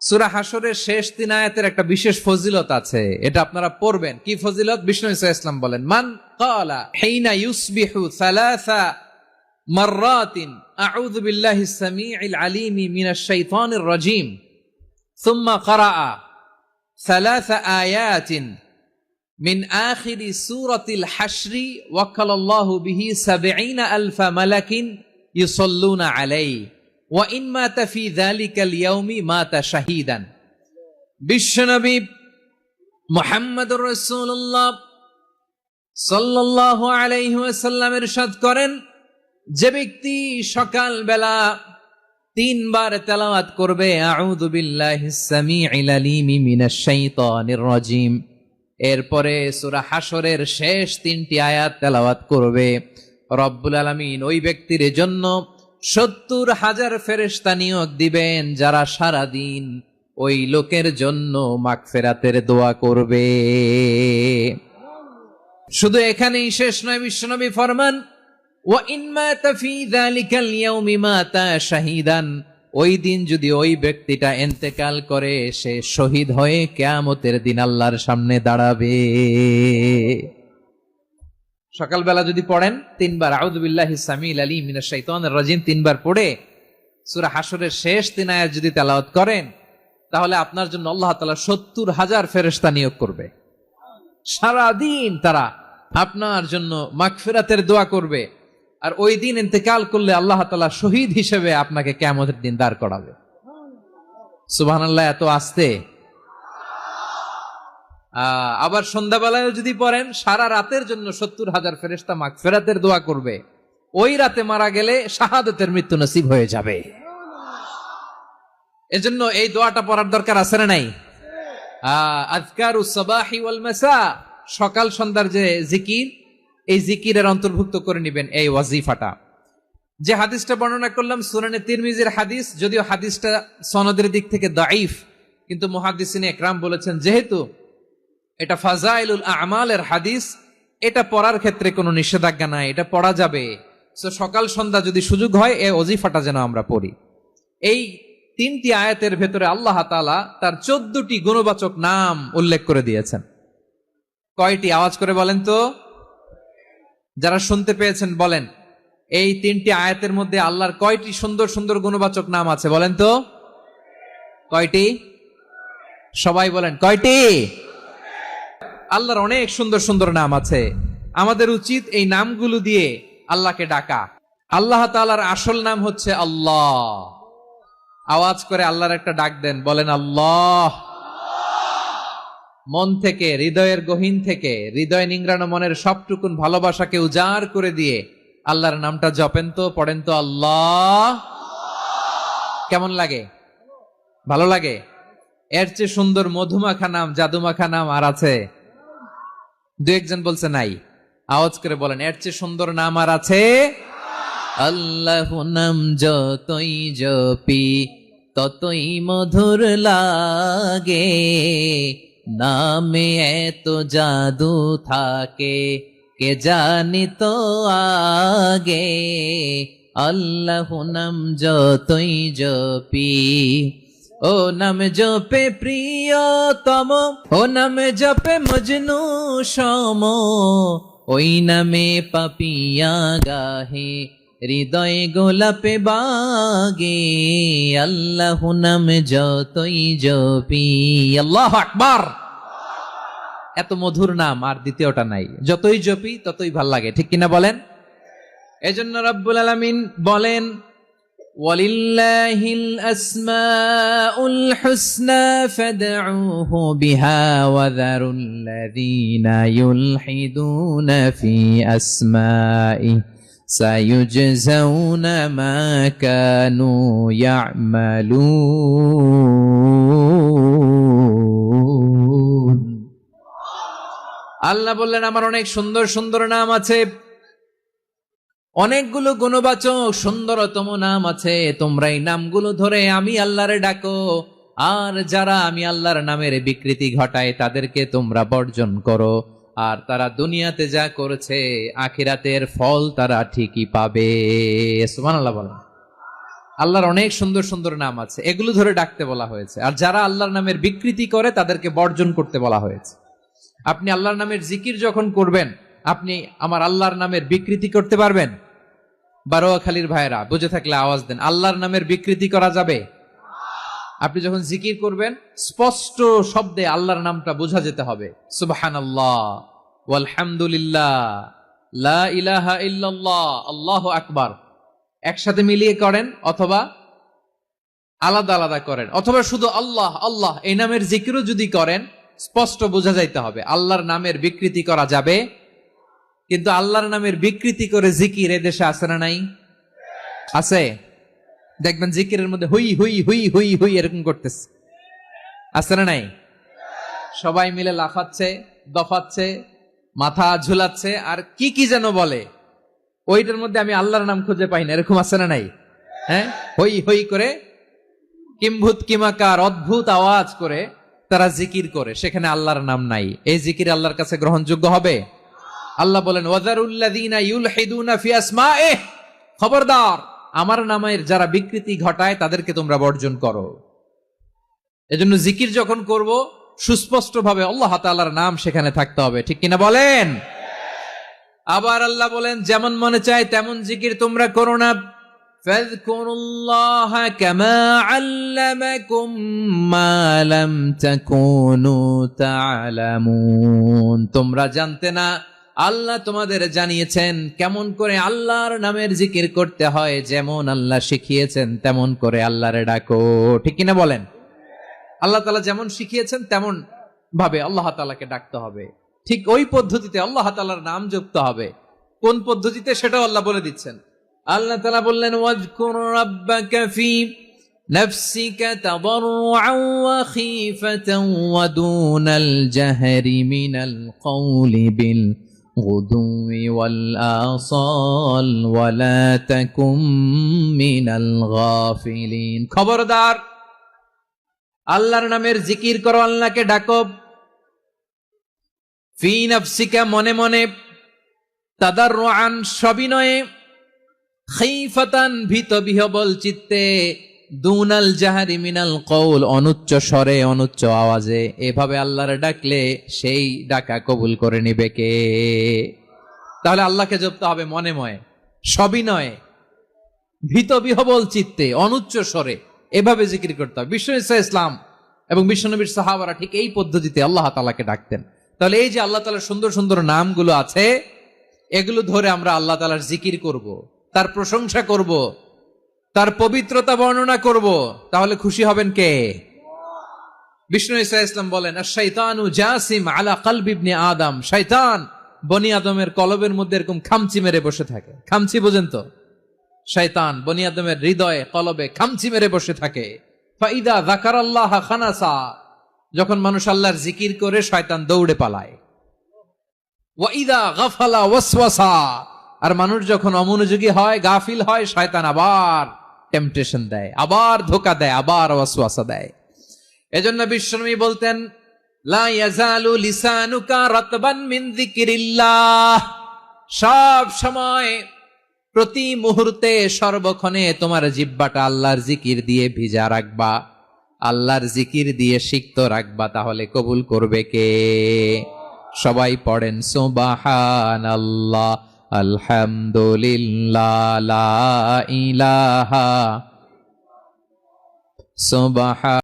সূরা হাশরের শেষ 3 আয়াতের একটা বিশেষ ফজিলত আছে, এটা আপনারা পড়বেন। কি ফজিলত? বিষ্ণু ঈসা ইসলাম বলেন, মান ক্বালা হিনা ইউসবিহু সালাসা মাররাতিন আউযু বিল্লাহিস সামিউল আলিম মিনাশ শাইতানির রাজীম সুম্মা ক্বারাআ সালাসা আয়াতিন মিন আখিরি সূরাতিল হাশরি ওয়াক্কালাল্লাহু বিহি ৭০,০০০ মালাকিন ইউসাল্লুনা আলাইহি ওয়া ইন মাতা ফি যালিকাল ইয়াউমি মাতা শাহীদান। বিশ্বনবী মুহাম্মদুর রাসূলুল্লাহ সাল্লাল্লাহু আলাইহি ওয়াসাল্লাম ইরশাদ করেন, যে ব্যক্তি সকাল বেলা 3 বার তেলাওয়াত করবে আউযু বিল্লাহিস সামিউল আলিম মিনাশ শাইতানির রাজীম, এরপরে সূরা হাশরের শেষ 3টি আয়াত তেলাওয়াত করবে, রব্বুল আলামিন ওই ব্যক্তির জন্য ৭০,০০০ ফেরেশতা নিয়োগ দিবেন, যারা সারা দিন ওই লোকের জন্য মাগফিরাতের দোয়া করবে। শুধু এখানেই শেষ নয়, বিশ্বনবী ফরমান, ওয়া ইন মাতা ফি যালিকাল ইয়াউমি মাতা শাহীদান, ওই দিন যদি ওই ব্যক্তিটা ইন্তেকাল করে, সে শহীদ হয়ে কিয়ামতের দিন আল্লাহর সামনে দাঁড়াবে। সকালবেলা যদি পড়েন 3 বার আউযু বিল্লাহিস সামিউল আলিম মিনাশ শাইতানির রাজীম 3 বার পড়ে সূরা হাশরের শেষ 3 আয়াত যদি তেলাওয়াত করেন, তাহলে আপনার জন্য আল্লাহ তাআলা ৭০,০০০ ফেরেশতা নিয়োগ করবে। সারা দিন তারা আপনার জন্য মাগফিরাতের দোয়া করবে, আর ওই দিন ইন্তেকাল করলে আল্লাহ তাআলা শহীদ হিসেবে আপনাকে কিয়ামতের দিন দাঁড় করাবে। সুবহানাল্লাহ, এত আস্তে। আবার সন্ধ্যাবেলায় যদি পড়েন, সারা রাতের জন্য ৭০,০০০ ফেরেশতা মাগফিরাতের দোয়া করবে। ওই রাতে মারা গেলে শাহাদাতের মৃত্যু নসিব হয়ে যাবে। এজন্য এই দোয়াটা পড়ার দরকার আছে না নাই? আযকারুস সাবাহি ওয়াল মাসা, সকাল সন্ধ্যার যে জিকির, এই জিকিরের অন্তর্ভুক্ত করে নেবেন এই ওয়াজিফাটা। যে হাদিসটা বর্ণনা করলাম সুনানে তিরমিজির হাদিস, যদিও হাদিসটা সনদের দিক থেকে দাঈফ, কিন্তু মুহাদ্দিসিনে ইকরাম বলেছেন যেহেতু এটা ফাজাইলুল আমালের হাদিস, এটা পড়ার ক্ষেত্রে কোনো নিষেধাজ্ঞা নাই, এটা পড়া যাবে। সো সকাল সন্ধ্যা যদি সুযোগ হয় এই ওয়াজিফাটা যেন আমরা পড়ি। এই 3টি আয়াতের ভেতরে আল্লাহ তাআলা তার 14টি গুণবাচক নাম উল্লেখ করে দিয়েছেন। কয়টি? আওয়াজ করে বলেন তো, যারা শুনতে পেয়েছেন বলেন, এই 3টি আয়াতের মধ্যে আল্লাহর কয়টি সুন্দর সুন্দর গুণবাচক নাম আছে বলেন তো? কয়টি? সবাই বলেন, কয়টি? আল্লাহর অনেক সুন্দর সুন্দর নাম আছে। আমাদের উচিত এই নামগুলো দিয়ে আল্লাহকে ডাকা। আল্লাহ তাআলার আসল নাম হচ্ছে আল্লাহ। আওয়াজ করে আল্লাহর একটা ডাক দেন, বলেন আল্লাহ। মন থেকে, হৃদয়ের গহীন থেকে, হৃদয় নিংড়ানো মনের সবটুকুন ভালোবাসাকে উজাড় করে দিয়ে আল্লাহর নামটা জপেন তো, পড়েন তো আল্লাহ। কেমন লাগে? ভালো লাগে? এর চেয়ে সুন্দর মধুমাখা নাম, জাদুমাখা নাম আর আছে? 2-1 বলছে নাই। আওয়াজ করে বলেন, এর চেয়ে সুন্দর নাম আর আছে? আল্লাহ নাম যতই জপি ততই মধুর লাগে, নামে এত জাদু থাকে কে জানি তো আগে। আল্লাহ নাম যতই জপি, ও নাম জপে প্রিয়তম, ও নাম জপে মজনু সম, ওই নামে পাপিয়া গাহে হৃদয় গোলাপে বাগে। আল্লাহ নাম যতই জপি, আল্লাহু আকবার। এত মধুর নাম আর দ্বিতীয়টা নাই, যতই জপি ততই ভাল লাগে, ঠিক কিনা বলেন? এজন্য রব্বুল আলামিন বলেন, ওয়ালিল্লাহিল আসমাউল হুসনা ফাদউহু বিহা ওয়া যারুল্লাযীনা ইউলহিদুনা ফি আসমাইহি সায়ুজজাউনা মা কানু ইয়ামালুন। আল্লাহ বললেন, আমার অনেক সুন্দর সুন্দর নাম আছে, অনেকগুলো গুণবাচক সুন্দরতম নাম আছে। তোমরা এই নামগুলো ধরে আমি আল্লাহরে ডাকো, আর যারা আমি আল্লাহর নামের বিকৃতি ঘটায় তাদেরকে তোমরা বর্জন করো, আর তারা দুনিয়াতে যা করেছে আখিরাতের ফল তারা ঠিকই পাবে। সুবহানাল্লাহ বলেন। আল্লাহর অনেক সুন্দর সুন্দর নাম আছে, এগুলো ধরে ডাকতে বলা হয়েছে। আর যারা আল্লাহর নামের বিকৃতি করে তাদেরকে বর্জন করতে বলা হয়েছে। আপনি আল্লাহর নামের জিকির যখন করবেন, আপনি আমার আল্লাহর নামের বিকৃতি করতে পারবেন? বারোয়াখালীর ভাইরা বুঝে থাকলে আওয়াজ দেন, আল্লাহর নামের বিকৃতি করা যাবে? আপনি যখন জিকির করবেন স্পষ্ট শব্দে আল্লাহর নামটা বোঝা যেতে হবে। সুবহানাল্লাহ, ওয়ালহামদুলিল্লাহ, লা ইলাহা ইল্লাল্লাহ, আল্লাহু আকবার। একসাথে মিলিয়ে করেন অথবা আলাদা আলাদা করেন, অথবা শুধু আল্লাহ আল্লাহ এই নামের জিকিরও যদি করেন, স্পষ্ট বোঝা যাইতে হবে। আল্লাহর নামের বিকৃতি করা যাবে, কিন্তু আল্লাহর নামের বিকৃতি করে জিকির এদেশে আছে না নাই? আছে। দেখবেন জিকিরের মধ্যে হুই হুই হুই হুই হুই এরকম করতেছে, আছে না নাই? সবাই মিলে লাফাচ্ছে, দফাচ্ছে, মাথা ঝুলাচ্ছে, আর কি কি যেন বলে, ওইটার মধ্যে আমি আল্লাহর নাম খুঁজে পাই না, এরকম আছে না নাই? হ্যাঁ, হই হই করে কিম্ভূত কিমাকার অদ্ভুত আওয়াজ করে তারা জিকির করে, সেখানে আল্লাহর নাম নাই। এই জিকির আল্লাহর কাছে গ্রহণযোগ্য হবে? আল্লাহ বলেন ওয়াযারুল্লাযীনা ইউলহিদুনা ফি আসমাইহি, খবরদার আমার নামের যারা বিকৃতি ঘটায় তাদেরকে তোমরা বর্জন করো। এজন্য জিকির যখন করব সুস্পষ্ট ভাবে আল্লাহ তাআলার নাম সেখানে থাকতে হবে, ঠিক কিনা বলেন? আবার আল্লাহ বলেন যেমন মনে চায় তেমন জিকির তোমরা করো না। ফাযকুরুল্লাহা কামা আল্লামাকুম মা লাম তাকুনু তা'লামুন, তোমরা জানতে না, আল্লাহ তোমাদের জানিয়েছেন কেমন করে আল্লাহর নামের জিকির করতে হয়, যেমন আল্লাহ শিখিয়েছেন তেমন করে আল্লাহরে ডাকো, ঠিক কিনা বলেন? আল্লাহ তাআলা যেমন শিখিয়েছেন তেমন ভাবে আল্লাহ তাআলাকে ডাকতে হবে, ঠিক ওই পদ্ধতিতে আল্লাহ তাআলার নাম জপতে হবে। কোন পদ্ধতিতে সেটাও আল্লাহ বলে দিচ্ছেন। আল্লাহ তাআলা বললেন ওয়াজকুর রাব্বাকা ফি নাফসিকা তাদাররুআন ওয়া খীফাতান ওয়া দুনাল জাহরি মিনাল কওলি বিল গুদুই ওয়াল আসাল ওয়া লা তাকুম মিনাল গাফিলিন, খবরদার আল্লাহর নামের জিকির করো, আল্লাহকে ডাকো। ফি নাফসিকা মনে মনে, তাদাররুআন সবিনয়ে, খীফাতান ভীত বিহবল চিত্তে, দুনাল জাহারি মিনাল কওল অনুচ্চ স্বরে অনুচ্চ আওয়াজে। এভাবে আল্লাহর ডাকলে সেই ডাকা কবুল করে নিবে কে? তাহলে আল্লাহকে জপতে হবে মনে মনে, সবিনয়ে, ভীত বিহবল চিত্তে, অনুচ্চ স্বরে, এভাবে জিকির করতে হবে। বিশ্বনবী ইসলাম এবং বিশ্বনবীর সাহাবারা ঠিক এই পদ্ধতিতে আল্লাহ তাআলাকে ডাকতেন। তাহলে এই যে আল্লাহ তাআলার সুন্দর সুন্দর নামগুলো আছে, এগুলো ধরে আমরা আল্লাহ তাআলার জিকির করব, তার প্রশংসা করব, তার পবিত্রতা বর্ণনা করব, তাহলে খুশি হবেন কে? বিষ্ণু ঈসা ইসলাম বলেন আশ-শাইতানু জাসিম আলা কলবি ইবনে আদম, শয়তান বনি আদমের কলবের মধ্যে এরকম খামচি মেরে বসে থাকে। খামচি বোঝেন তো? শয়তান বনি আদমের হৃদয়ে কলবে খামচি মেরে বসে থাকে। ফাইদা যাকারাল্লাহ খানাসা, যখন মানুষ আল্লাহর জিকির করে শয়তান দৌড়ে পালায়। ওয়াইদা গাফালা ওয়াসওয়াসা, আর মানুষ যখন অমনোযোগী হয়, গাফিল হয়, শয়তান আবার টেম্পটেশন দেয়, আবার ধোঁকা দেয়, আবার ওয়াসওয়াসা দেয়। এজন্য বিশ্বনবী বলতেন লা ইয়াজালু লিসানুকা রাতবান মিন যিকরিল্লাহ, সব সময় প্রতি মুহূর্তে সর্বক্ষণে তোমার জিহ্বাটা আল্লাহর জিকির দিয়ে ভিজা রাখবা, আল্লাহর জিকির দিয়ে সিক্ত রাখবা, তাহলে কবুল করবে কে? সবাই পড়েন সুবহানাল্লাহ, আলহামদুলিল্লাহ, লা ইলাহা সুবহান